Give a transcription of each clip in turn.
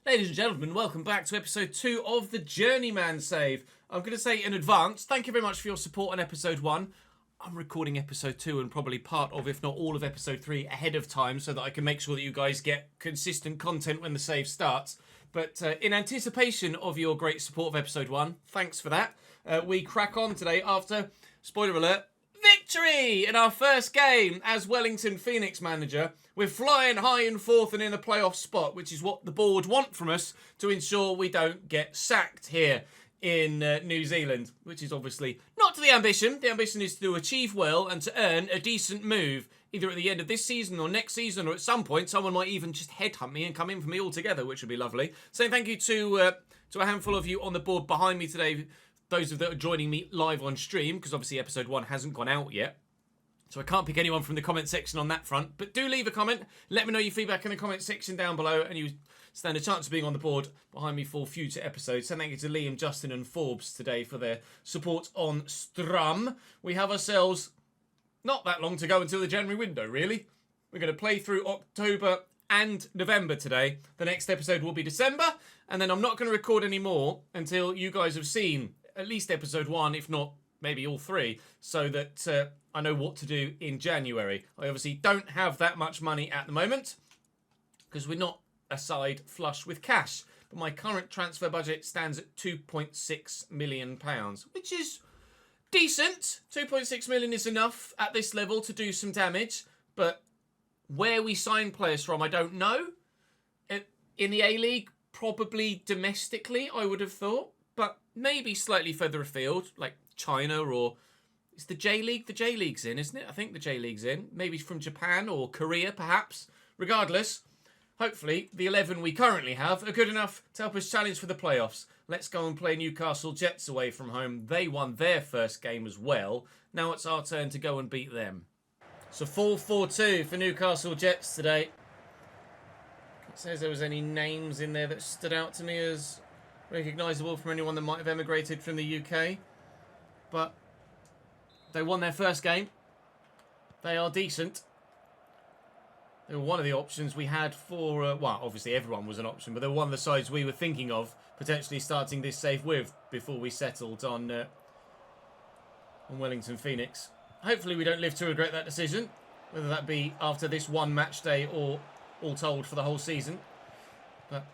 Ladies and gentlemen, welcome back to episode 2 of the Journeyman save. I'm going to say in advance, thank you very much for your support on episode 1. I'm recording episode 2 and probably part of, if not all of episode 3 ahead of time so that I can make sure that you guys get consistent content when the save starts. But in anticipation of your great support of episode 1, thanks for that. We crack on today after, spoiler alert, victory in our first game as Wellington Phoenix manager. We're flying high in fourth and in a playoff spot, which is what the board want from us to ensure we don't get sacked here in New Zealand, which is obviously not to the ambition. The ambition is to achieve well and to earn a decent move, either at the end of this season or next season, or at some point someone might even just headhunt me and come in for me altogether, which would be lovely. Saying thank you to a handful of you on the board behind me today, those that are joining me live on stream, because obviously episode 1 hasn't gone out yet. So I can't pick anyone from the comment section on that front. But do leave a comment. Let me know your feedback in the comment section down below. And you stand a chance of being on the board behind me for future episodes. So thank you to Liam, Justin and Forbes today for their support on Strum. We have ourselves not that long to go until the January window, really. We're going to play through October and November today. The next episode will be December. And then I'm not going to record any more until you guys have seen at least episode 1, if not maybe all 3, so that I know what to do in January. I obviously don't have that much money at the moment because we're not a side flush with cash. But my current transfer budget stands at £2.6 million, which is decent. 2.6 million is enough at this level to do some damage. But where we sign players from, I don't know. In the A-League, probably domestically, I would have thought. But maybe slightly further afield, like China or... It's the J-League. The J-League's in, isn't it? I think the J-League's in. Maybe from Japan or Korea, perhaps. Regardless, hopefully the 11 we currently have are good enough to help us challenge for the playoffs. Let's go and play Newcastle Jets away from home. They won their first game as well. Now it's our turn to go and beat them. So 4-4-2 for Newcastle Jets today. It says there was any names in there that stood out to me as recognisable from anyone that might have emigrated from the UK. But they won their first game. They are decent. They were one of the options we had for... well, obviously everyone was an option, but they were one of the sides we were thinking of potentially starting this save with before we settled on Wellington Phoenix. Hopefully we don't live to regret that decision, whether that be after this one match day or all told for the whole season. But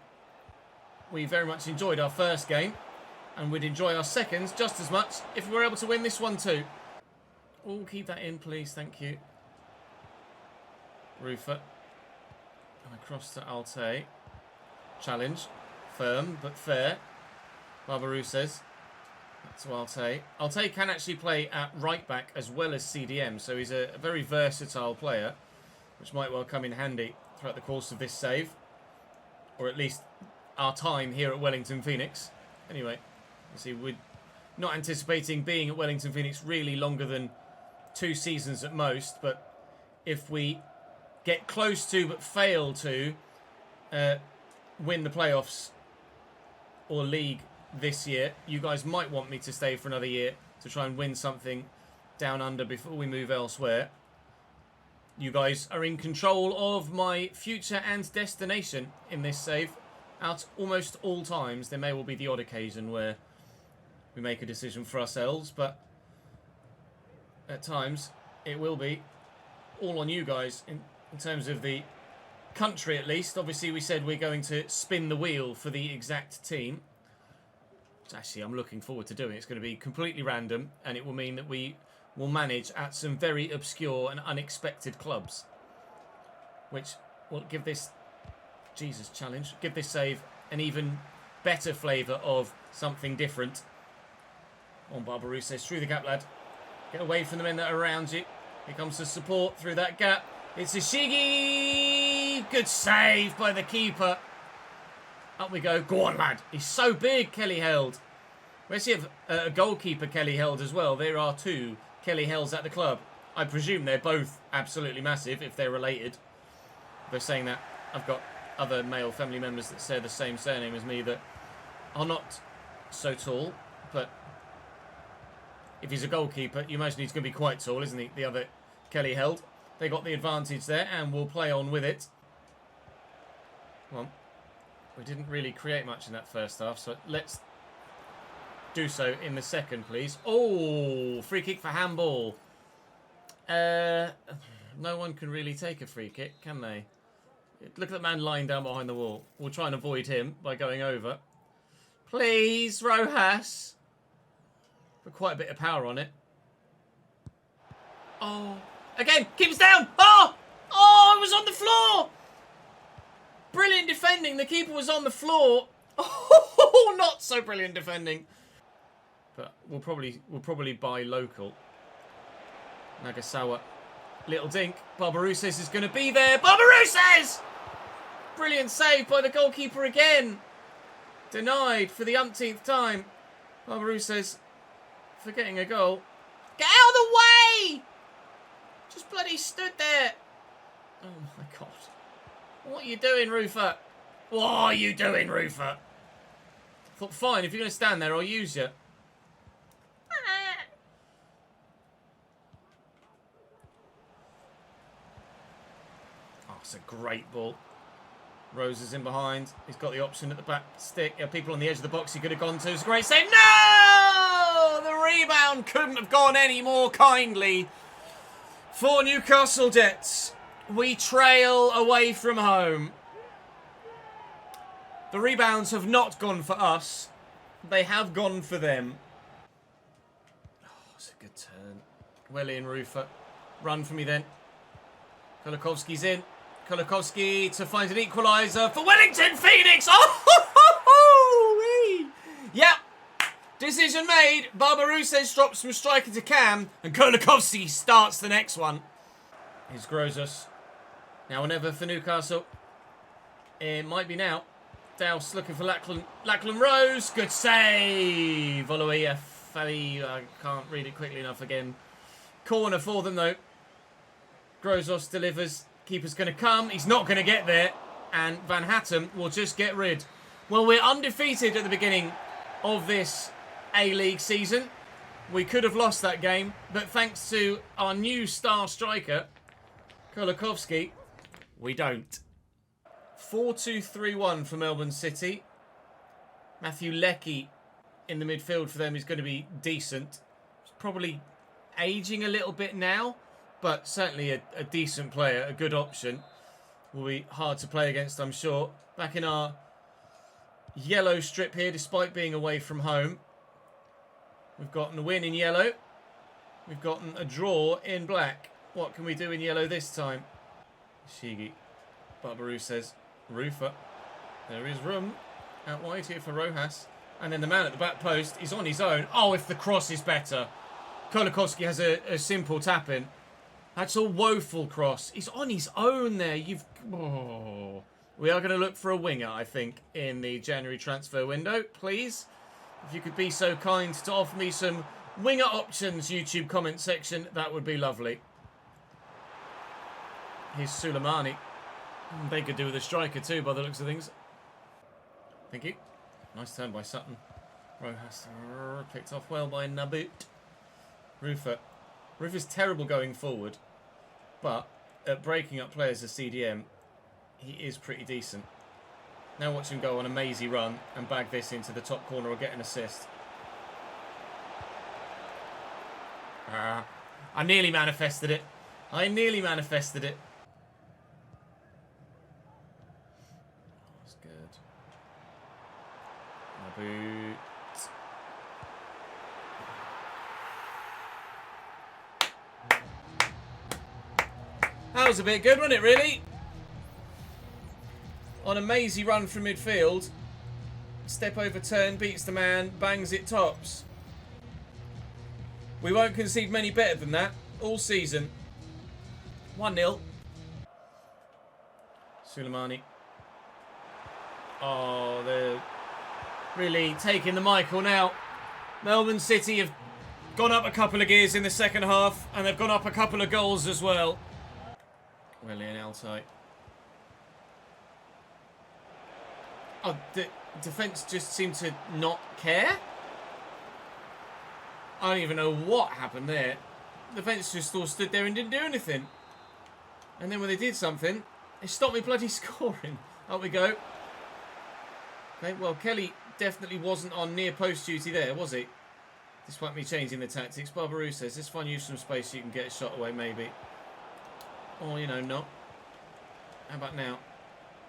we very much enjoyed our first game, and we'd enjoy our seconds just as much if we were able to win this one too. Oh, keep that in, please. Thank you. Rufer. And across to Alte. Challenge. Firm, but fair. Barbarou says. That's to Alte. Alte can actually play at right back as well as CDM, so he's a very versatile player, which might well come in handy throughout the course of this save. Or at least our time here at Wellington Phoenix. Anyway, you see, we're not anticipating being at Wellington Phoenix really longer than 2 seasons at most, but if we get close to but fail to win the playoffs or league this year, you guys might want me to stay for another year to try and win something down under before we move elsewhere. You guys are in control of my future and destination in this save. At almost all times, there may well be the odd occasion where we make a decision for ourselves, but at times it will be all on you guys in terms of the country at least. Obviously we said we're going to spin the wheel for the exact team, which actually I'm looking forward to doing. It's going to be completely random, and it will mean that we will manage at some very obscure and unexpected clubs, which will give this challenge, give this save an even better flavour of something different. On Barbarou says, through the gap, lad. Get away from the men that are around you. Here comes the support through that gap. It's Ishigi. Good save by the keeper. Up we go. Go on, lad. He's so big, Kelly Held. We actually have a goalkeeper, Kelly Held, as well. There are 2 Kelly Helds at the club. I presume they're both absolutely massive if they're related. They're saying that I've got other male family members that share the same surname as me that are not so tall, but if he's a goalkeeper, you imagine he's going to be quite tall, isn't he? The other Kelly Held. They got the advantage there and will play on with it. Come on. We didn't really create much in that first half, so let's do so in the second, please. Oh, free kick for handball. No one can really take a free kick, can they? Look at that man lying down behind the wall. We'll try and avoid him by going over. Please, Rojas. Put quite a bit of power on it. Oh, again, keeps down. Oh, it was on the floor. Brilliant defending. The keeper was on the floor. Oh, not so brilliant defending. But we'll probably buy local. Nagasawa. Little dink. Barbarouses is going to be there. Barbarouses! Brilliant save by the goalkeeper again. Denied for the umpteenth time. Barbarouses for getting a goal. Get out of the way! Just bloody stood there. Oh my God. What are you doing, Rufer? What are you doing, Rufer? I thought, fine, if you're going to stand there, I'll use you. Oh, it's a great ball. Rose is in behind. He's got the option at the back stick. Yeah, people on the edge of the box he could have gone to. It's a great save. No! The rebound couldn't have gone any more kindly for Newcastle Jets. We trail away from home. The rebounds have not gone for us. They have gone for them. Oh, it's a good turn. Well in, Rufer. Run for me then. Kolakovski's in. Kolakovski to find an equaliser for Wellington Phoenix. Oh! Yep. Decision made. Barbarouses drops from striker to cam. And Kolakovski starts the next one. Here's Grozos. Now or never for Newcastle. It might be now. Douse looking for Lachlan. Lachlan Rose. Good save. Oloia Fabi. I can't read it quickly enough again. Corner for them though. Grozos delivers. Keeper's going to come. He's not going to get there. And Van Hattem will just get rid. Well, we're undefeated at the beginning of this A-League season. We could have lost that game. But thanks to our new star striker, Kolakovski, we don't. 4-2-3-1 for Melbourne City. Matthew Leckie in the midfield for them is going to be decent. He's probably aging a little bit now, but certainly a decent player, a good option. Will be hard to play against, I'm sure. Back in our yellow strip here, despite being away from home. We've gotten a win in yellow. We've gotten a draw in black. What can we do in yellow this time? Shigi. Barbarou says, Rufer. There is room out wide here for Rojas. And then the man at the back post is on his own. Oh, if the cross is better. Kolakovski has a simple tap in. That's a woeful cross. He's on his own there. Oh. We are going to look for a winger, I think, in the January transfer window. Please, if you could be so kind to offer me some winger options, YouTube comment section, that would be lovely. Here's Suleimani. They could do with a striker too, by the looks of things. Thank you. Nice turn by Sutton. Rojas picked off well by Nabut. Rufer. Rufer's terrible going forward, but at breaking up players as CDM, he is pretty decent. Now watch him go on a mazy run and bag this into the top corner or get an assist. I nearly manifested it. I nearly manifested it. That's good. Nabut. That was a bit good, wasn't it, really? On a mazy run from midfield. Step over turn, beats the man, bangs it tops. We won't concede many better than that all season. 1-0. Suleimani. Oh, they're really taking the Michael now. Melbourne City have gone up a couple of gears in the second half, and they've gone up a couple of goals as well. Willian Altai. Oh, the defence just seemed to not care. I don't even know what happened there. The defence just all stood there and didn't do anything. And then when they did something, they stopped me bloody scoring. Up we go. Okay, well, Kelly definitely wasn't on near post duty there, was he? Despite me changing the tactics. Barbarou says, let's find you some space so you can get a shot away, maybe. Or, you know, not. How about now?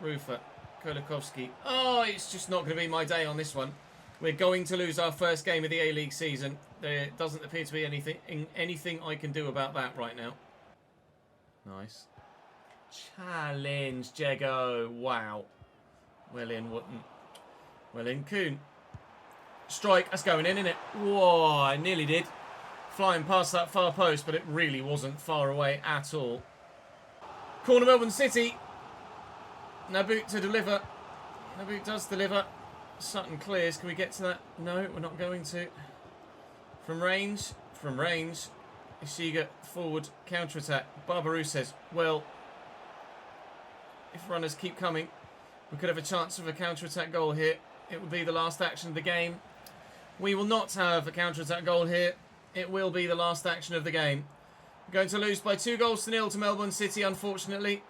Rufer, Kolikovsky. Oh, it's just not going to be my day on this one. We're going to lose our first game of the A-League season. There doesn't appear to be anything I can do about that right now. Nice. Challenge, Jego. Wow. Well in, Wotton. Well in, Kuhn. Strike. That's going in, isn't it? Whoa, I nearly did. Flying past that far post, but it really wasn't far away at all. Corner Melbourne City. Naboot to deliver. Naboot does deliver. Sutton clears. Can we get to that? No, we're not going to. From range. From range. Ishiga forward. Counter-attack. Barbarou says, well, if runners keep coming, we could have a chance of a counter-attack goal here. It would be the last action of the game. We will not have a counter-attack goal here. It will be the last action of the game. We're going to lose by 2-0 to Melbourne City, unfortunately.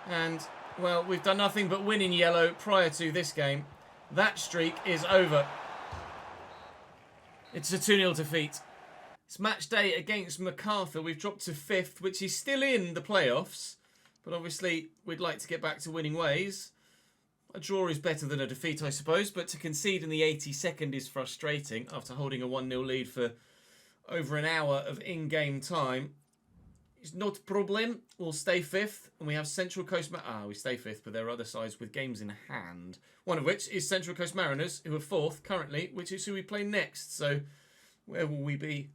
And, well, we've done nothing but win in yellow prior to this game. That streak is over. It's a 2-0 defeat. It's match day against MacArthur. We've dropped to 5th, which is still in the playoffs. But obviously, we'd like to get back to winning ways. A draw is better than a defeat, I suppose. But to concede in the 82nd is frustrating after holding a 1-0 lead for over an hour of in-game time. It's not a problem. We'll stay 5th. And we have Central Coast... we stay 5th, but there are other sides with games in hand. One of which is Central Coast Mariners, who are 4th currently, which is who we play next. So, where will we be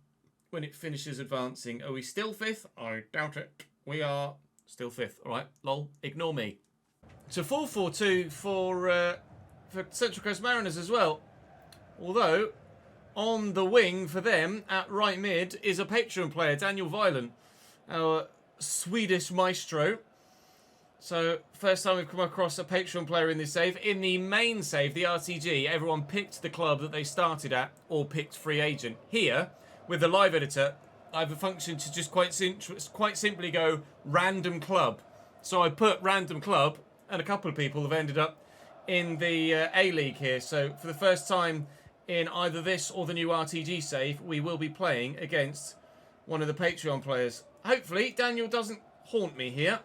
when it finishes advancing? Are we still 5th? I doubt it. We are still 5th. All right, lol, ignore me. So 4-4-2 for Central Coast Mariners as well. Although, on the wing for them, at right mid, is a Patreon player, Daniel Violent, our Swedish maestro. So, first time we've come across a Patreon player in this save. In the main save, the RTG, everyone picked the club that they started at or picked free agent. Here, with the live editor, I have a function to just quite simply go random club. So I put random club, and a couple of people have ended up in the A-League here. So for the first time in either this or the new RTG save, we will be playing against one of the Patreon players. Hopefully, Daniel doesn't haunt me here.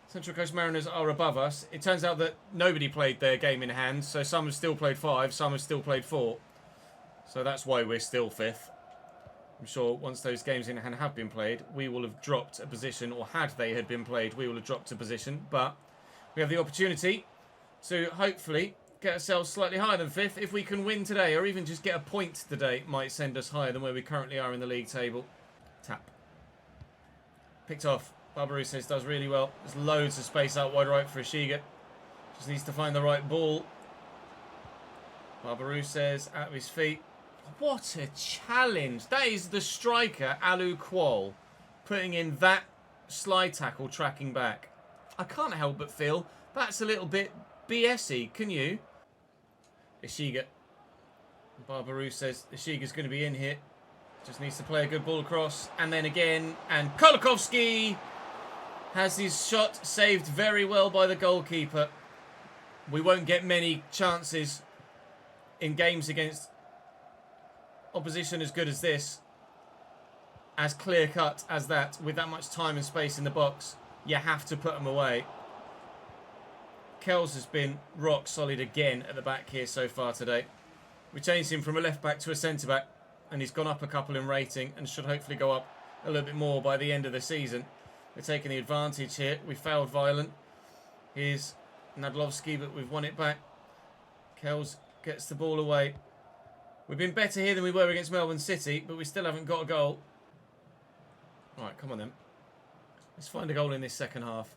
Central Coast Mariners are above us. It turns out that nobody played their game in hand, so some have still played 5, some have still played 4. So that's why we're still 5th. I'm sure once those games in hand have been played, we will have dropped a position, or had they had been played, we will have dropped a position. But we have the opportunity to hopefully get ourselves slightly higher than 5th. If we can win today, or even just get a point today, might send us higher than where we currently are in the league table. Tap. Picked off. Barbarou says does really well. There's loads of space out wide right for Ishiga. Just needs to find the right ball. Barbarou says out of his feet. What a challenge. That is the striker, Alu Kuol, putting in that slide tackle, tracking back. I can't help but feel that's a little bit BS-y, can you? Ishiga. Barbarou says Ishiga's going to be in here. Just needs to play a good ball across. And then again. And Kolikovsky has his shot saved very well by the goalkeeper. We won't get many chances in games against opposition as good as this, as clear-cut as that, with that much time and space in the box. You have to put them away. Kells has been rock solid again at the back here so far today. We changed him from a left-back to a centre-back, and he's gone up a couple in rating and should hopefully go up a little bit more by the end of the season. We're taking the advantage here. We failed Violent. Here's Nadlovsky, but we've won it back. Kells gets the ball away. We've been better here than we were against Melbourne City, but we still haven't got a goal. All right, come on then. Let's find a goal in this second half.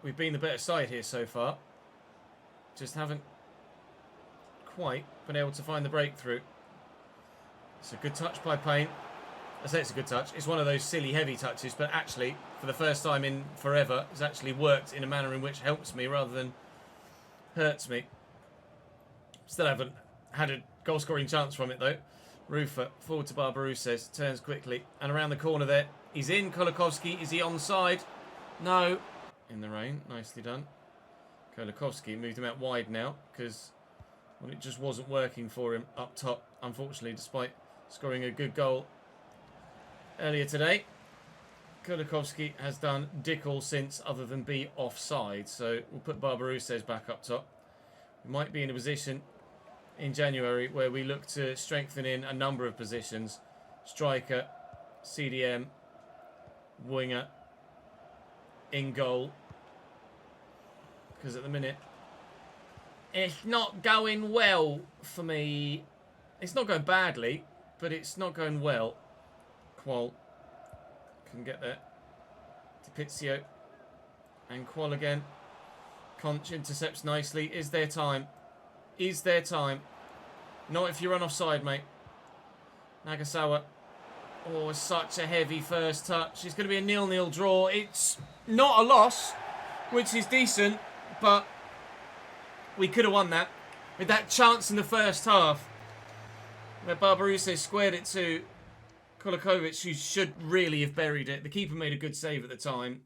We've been the better side here so far. Just haven't quite been able to find the breakthrough. It's a good touch by Payne. I say it's a good touch. It's one of those silly, heavy touches, but actually, for the first time in forever, it's actually worked in a manner in which helps me rather than hurts me. Still haven't had a goal-scoring chance from it, though. Rufer, forward to Barbarou says, turns quickly. And around the corner there, he's in. Kolikovsky, is he onside? No. In the rain, nicely done. Kolakowski moved him out wide now because it just wasn't working for him up top, unfortunately, despite scoring a good goal earlier today. Kolakowski has done dick all since other than be offside, so we'll put Barbarouses back up top. We might be in a position in January where we look to strengthen in a number of positions. Striker, CDM, winger, in goal. Because at the minute, it's not going well for me. It's not going badly, but it's not going well. Qual can get there. Dipizio. And Qual again. Conch intercepts nicely. Is there time? Is there time? Not if you run offside, mate. Nagasawa. Oh, such a heavy first touch. It's going to be a 0-0 draw. It's not a loss, which is decent, but we could have won that with that chance in the first half where Barbarouses squared it to Kolakovic, who should really have buried it. The keeper made a good save at the time.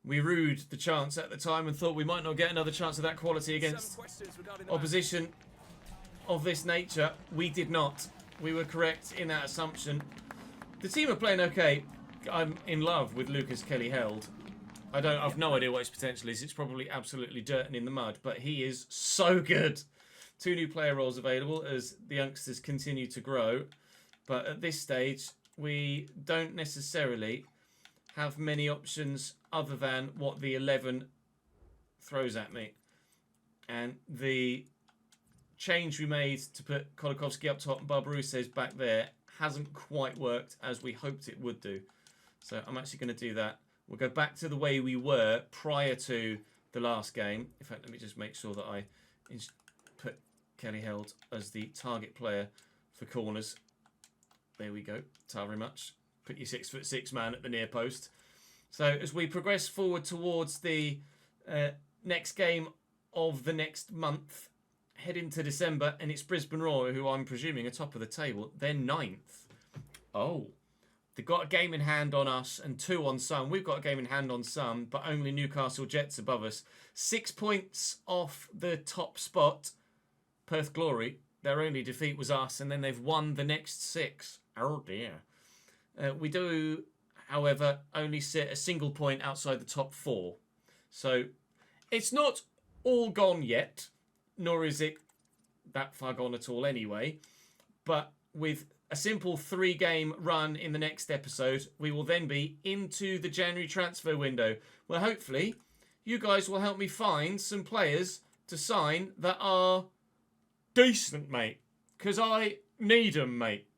We rued the chance at the time and thought we might not get another chance of that quality against opposition of this nature. We did not. We were correct in that assumption. The team are playing okay. I'm in love with Lucas Kelly-Held. I've no idea what his potential is. It's probably absolutely dirt and in the mud, but he is so good. 2 new player roles available as the youngsters continue to grow. But at this stage, we don't necessarily have many options other than what the 11 throws at me. And the change we made to put Kolakowski up top and Barbarouses back there hasn't quite worked as we hoped it would do. So I'm actually going to do that. We'll go back to the way we were prior to the last game. In fact, let me just make sure that I put Kelly-Held as the target player for corners. There we go. Thank very much. Put your 6'6" man at the near post. So as we progress forward towards the next game of the next month, head into December, and it's Brisbane Roar, who I'm presuming are top of the table. They're 9th. Oh. They've got a game in hand on us and 2 on some. We've got a game in hand on some, but only Newcastle Jets above us. 6 points off the top spot. Perth Glory. Their only defeat was us, and then they've won the next 6. Oh dear. We do, however, only sit a single point outside the top 4. So it's not all gone yet, nor is it that far gone at all anyway. But with a simple 3-game run in the next episode, we will then be into the January transfer window, where hopefully you guys will help me find some players to sign that are decent, mate. Because I need them, mate.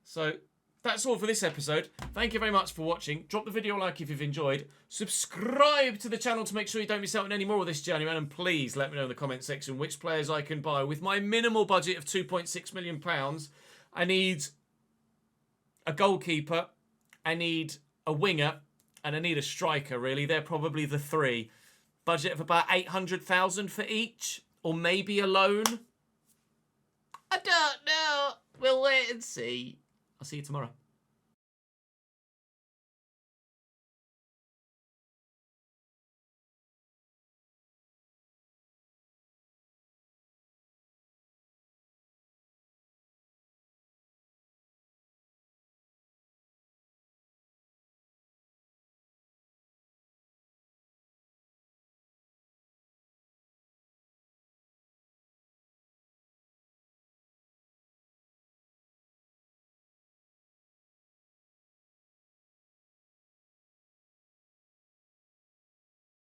So that's all for this episode. Thank you very much for watching. Drop the video a like if you've enjoyed. Subscribe to the channel to make sure you don't miss out on any more of this Journeyman. And please let me know in the comment section which players I can buy. With my minimal budget of £2.6 million, I need a goalkeeper, I need a winger, and I need a striker, really. They're probably the 3. Budget of about 800,000 for each, or maybe a loan. I don't know. We'll wait and see. I'll see you tomorrow.